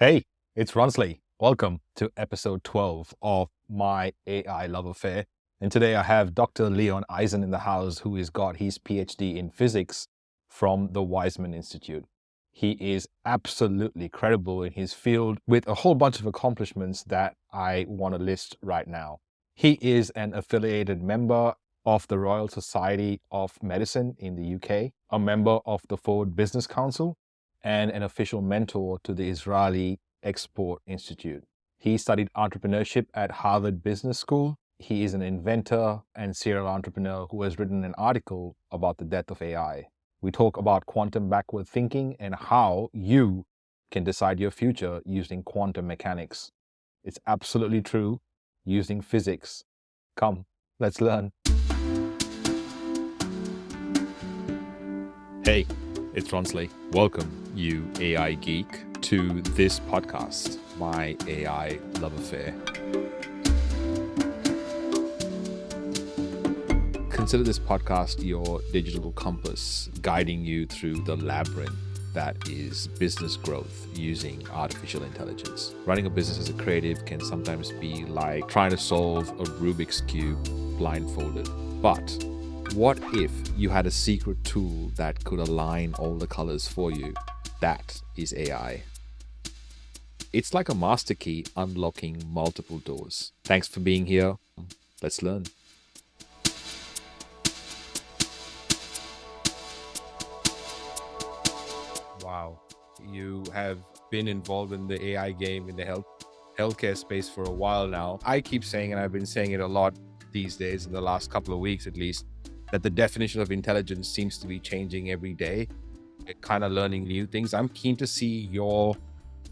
Hey, it's Ronsley. Welcome to episode 12 of my AI Love Affair. And today I have Dr. Leon Eisen in the house, who has got his PhD in physics from the Weizmann Institute. He is absolutely credible in his field with a whole bunch of accomplishments that I want to list right now. He is an affiliated member of the Royal Society of Medicine in the UK, a member of the Ford Business Council, and an official mentor to the Israeli Export Institute. He studied entrepreneurship at Harvard Business School. He is an inventor and serial entrepreneur who has written an article about the death of AI. We talk about quantum backward thinking and how you can decide your future using quantum mechanics. It's absolutely true, using physics. Come, let's learn. Hey, it's Ronsley. Welcome, you AI geek, to this podcast, My AI Love Affair. Consider this podcast your digital compass, guiding you through the labyrinth that is business growth using artificial intelligence. Running a business as a creative can sometimes be like trying to solve a Rubik's Cube blindfolded. But what if you had a secret tool that could align all the colors for you? That is AI. It's like a master key unlocking multiple doors. Thanks for being here. Let's learn. Wow. You have been involved in the AI game in the healthcare space for a while now. I keep saying, and I've been saying it a lot these days, in the last couple of weeks at least, that the definition of intelligence seems to be changing every day. We're kind of learning new things. I'm keen to see your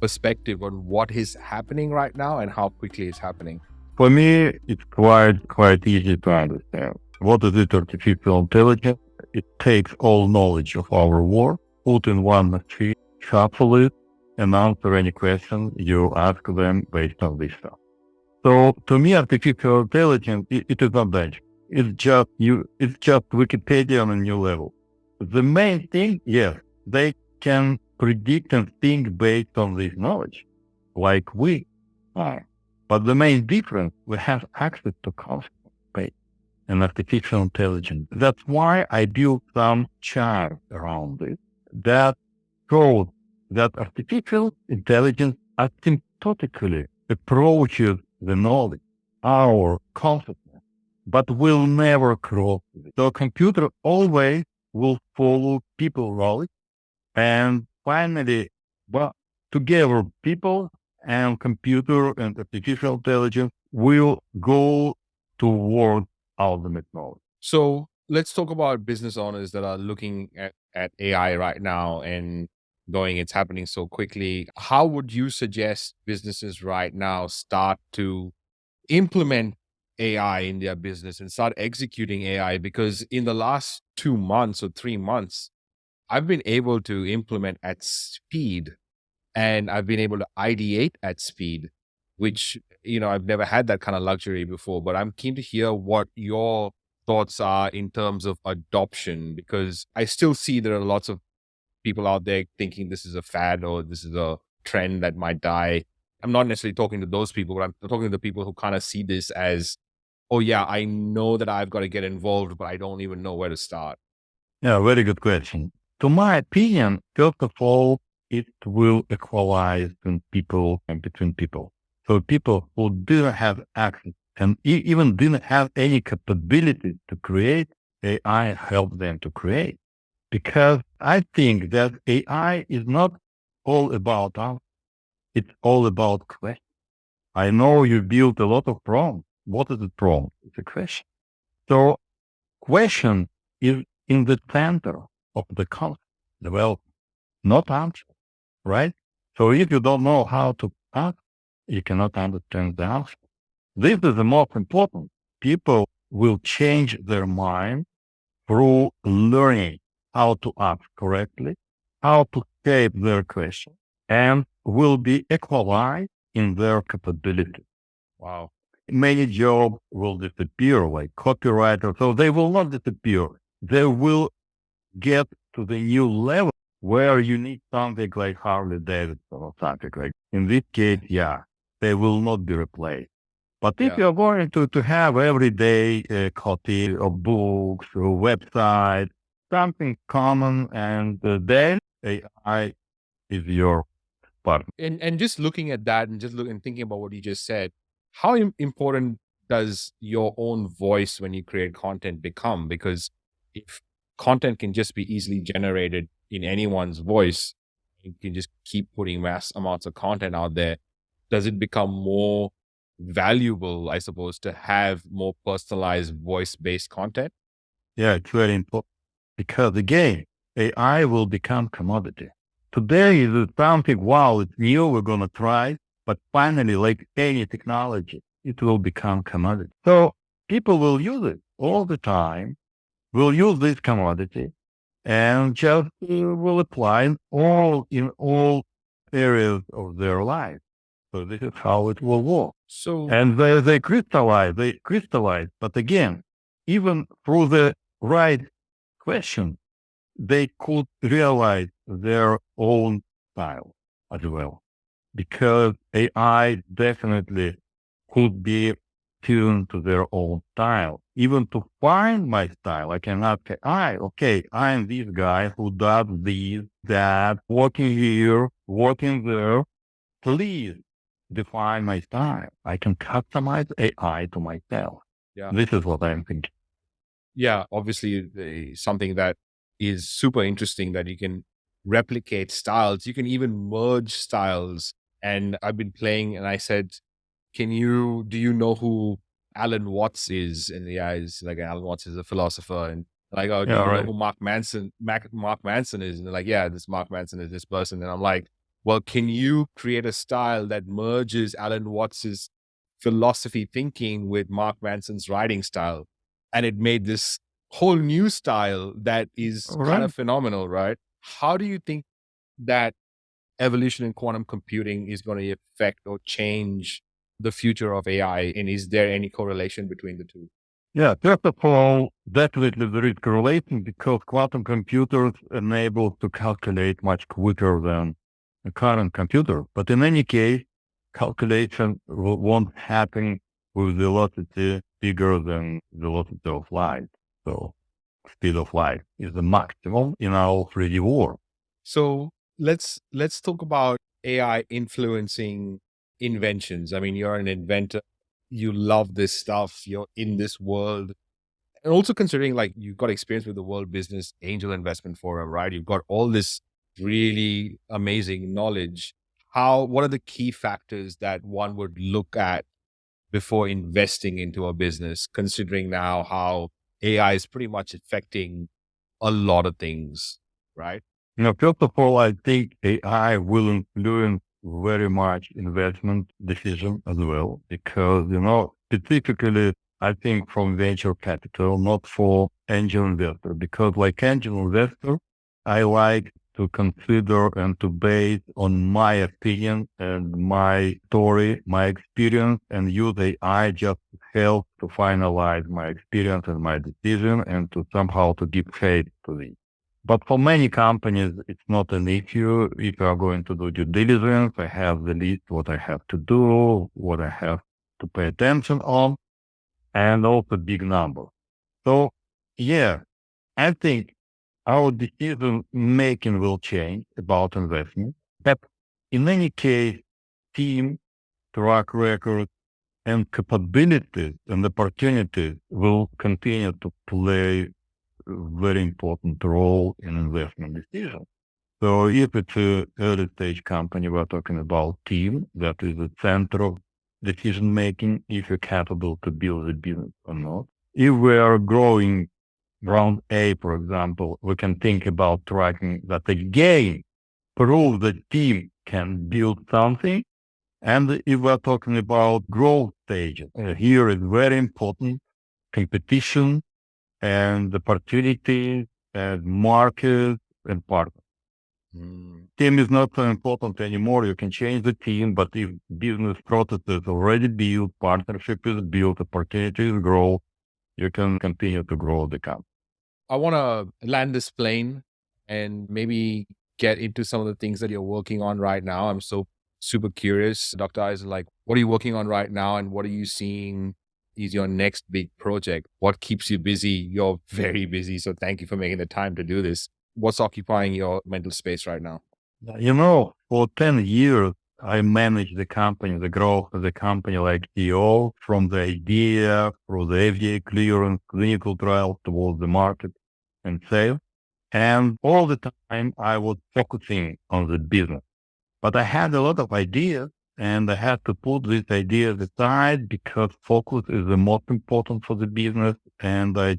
perspective on what is happening right now and how quickly it's happening. For me, it's quite easy to understand. What is it, artificial intelligence? It takes all knowledge of our world, put in one machine, shuffle it, and answer any question you ask them based on this stuff. So to me, artificial intelligence, it is not that. It's just Wikipedia on a new level. The main thing, yes, they can predict and think based on this knowledge, like we are. But the main difference, we have access to concept space and artificial intelligence. That's why I built some chart around it that shows that artificial intelligence asymptotically approaches the knowledge, our consciousness, but will never cross it. So a computer always will follow people knowledge, and finally, together people and computer and artificial intelligence will go toward ultimate knowledge. So let's talk about business owners that are looking at AI right now and going, it's happening so quickly. How would you suggest businesses right now start to implement AI in their business and start executing AI? Because in the last 2 months or 3 months, I've been able to implement at speed, and I've been able to ideate at speed, which, I've never had that kind of luxury before. But I'm keen to hear what your thoughts are in terms of adoption, because I still see there are lots of people out there thinking this is a fad or this is a trend that might die. I'm not necessarily talking to those people, but I'm talking to the people who kind of see this as, oh yeah, I know that I've got to get involved, but I don't even know where to start. Yeah, very good question. To my opinion, first of all, it will equalize between people. So people who didn't have access and even didn't have any capability to create, AI help them to create. Because I think that AI is not all about us. It's all about questions. I know you built a lot of prompts. What is the prompt? It's a question. So question is in the center of the concept development, not answer, right? So if you don't know how to ask, you cannot understand the answer. This is the most important. People will change their mind through learning how to ask correctly, how to shape their question, and will be equalized in their capability. Wow. Many jobs will disappear, like copywriter. So they will not disappear. They will get to the new level where you need something like Harley Davidson or something like, in this case, yeah, they will not be replaced. But if Yeah. you're going to have every day a copy of books or website, something common, and then AI is your partner. And just looking at that and just looking thinking about what you just said, how important does your own voice when you create content become? Because if content can just be easily generated in anyone's voice, you can just keep putting mass amounts of content out there. Does it become more valuable, I suppose, to have more personalized voice-based content? Yeah, it's very important because again, AI will become commodity. Today is something, wow, it's new, we're going to try, but finally, like any technology, it will become commodity. So people will use it all the time, will use this commodity and just will apply in all areas of their life. So this is how it will work. So And they crystallize. But again, even through the right question, they could realize their own style as well. Because AI definitely could be tuned to their own style. Even to find my style, I can ask AI, okay, I'm this guy who does this, that, working here, working there. Please define my style. I can customize AI to myself. yeah. This is what I'm thinking. Yeah, obviously something that is super interesting that you can replicate styles. You can even merge styles. And I've been playing and I said, do you know who Alan Watts is? And yeah, it's like Alan Watts is a philosopher. And like, oh, do Yeah, you know right. who Mark Manson is? And they're like, yeah, this Mark Manson is this person. And I'm like, well, can you create a style that merges Alan Watts's philosophy thinking with Mark Manson's writing style? And it made this whole new style that is All kind right. of phenomenal, right? How do you think that evolution in quantum computing is going to affect or change the future of AI? And is there any correlation between the two? Yeah, first of all, definitely there is correlation because quantum computers enable to calculate much quicker than a current computer. But in any case, calculation won't happen with velocity bigger than velocity of light. So speed of light is the maximum in our 3D world. So let's talk about AI influencing inventions. I mean, you're an inventor. You love this stuff. You're in this world. And also considering like you've got experience with the World Business Angel Investment Forum, right? You've got all this really amazing knowledge. What are the key factors that one would look at before investing into a business, considering now how AI is pretty much affecting a lot of things, right? First of all, I think AI will influence very much investment decision as well, because, specifically, I think from venture capital, not for angel investor, because like angel investor, I like to consider and to base on my opinion and my story, my experience, and use AI just to help to finalize my experience and my decision and to somehow to give shape to this. But for many companies, it's not an issue. If you are going to do due diligence, I have the list, what I have to do, what I have to pay attention on, and also big number. So, yeah, I think our decision making will change about investment. But in any case, team, track record, and capabilities and opportunities will continue to play a very important role in investment decisions. So if it's a early stage company, we're talking about team that is the center of decision making, if you're capable to build a business or not. If we are growing round A, for example, we can think about tracking that again, prove that team can build something. And if we're talking about growth stages, here is very important competition and opportunities and markets and partners. Mm. Team is not so important anymore. You can change the team, but if business process is already built, partnership is built, opportunities grow, you can continue to grow the company. I want to land this plane and maybe get into some of the things that you're working on right now. I'm so super curious, Dr. Eisen, like, what are you working on right now, and what are you seeing is your next big project? What keeps you busy? You're very busy, so thank you for making the time to do this. What's occupying your mental space right now? For 10 years, I managed the company, the growth of the company like CEO, from the idea through the FDA clearance, clinical trial towards the market and sales. And all the time I was focusing on the business. But I had a lot of ideas and I had to put these ideas aside because focus is the most important for the business. And I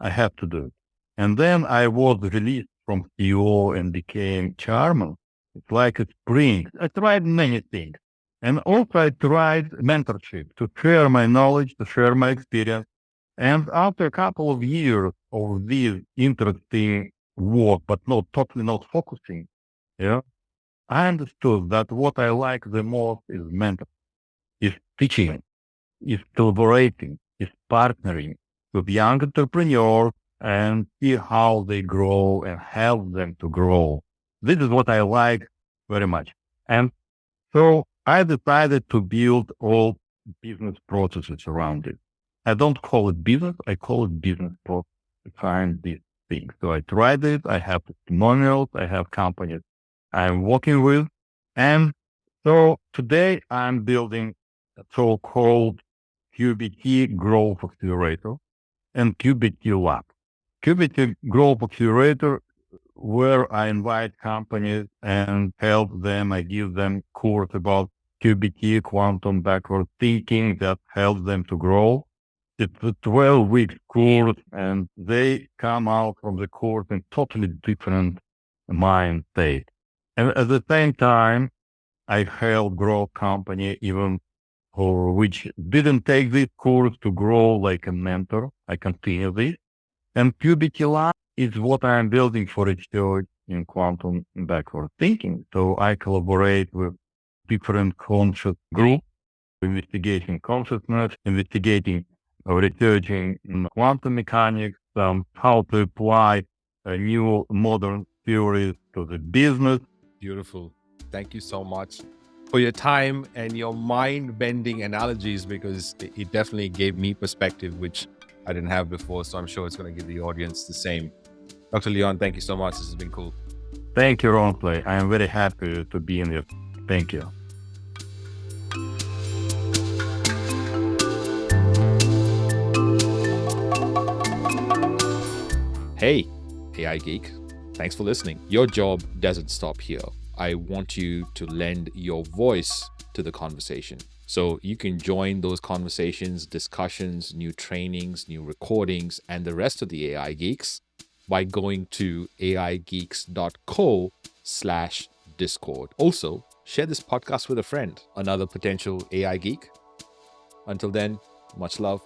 have to do it. And then I was released from CEO and became chairman. It's like a spring. I tried many things. And also I tried mentorship to share my knowledge, to share my experience. And after a couple of years of this interesting work, but totally not focusing, yeah, I understood that what I like the most is mentoring, is teaching, is collaborating, is partnering with young entrepreneurs and see how they grow and help them to grow. This is what I like very much. And so I decided to build all business processes around it. I don't call it business, I call it business process behind these things. So I tried it, I have testimonials, I have companies I'm working with. And so today I'm building a so-called QBT Growth Accelerator and QBT Lab. QBT Growth Accelerator, where I invite companies and help them. I give them course about QBT, quantum backward thinking, that helps them to grow. It's a 12-week course, and they come out from the course in totally different mind state. And at the same time, I help grow company even for which didn't take this course to grow like a mentor. I continue this. And QBT Lab is what I'm building for research in quantum backward thinking. So I collaborate with different conscious groups, investigating consciousness, investigating or researching quantum mechanics, how to apply new modern theories to the business. Beautiful. Thank you so much for your time and your mind-bending analogies, because it definitely gave me perspective, which I didn't have before. So I'm sure it's going to give the audience the same. Dr. Leon, thank you so much. This has been cool. Thank you, Ronsley. I am very happy to be in here. Thank you. Hey, AI Geek. Thanks for listening. Your job doesn't stop here. I want you to lend your voice to the conversation. So you can join those conversations, discussions, new trainings, new recordings, and the rest of the AI Geeks by going to aigeeks.co/Discord. Also, share this podcast with a friend, another potential AI Geek. Until then, much love.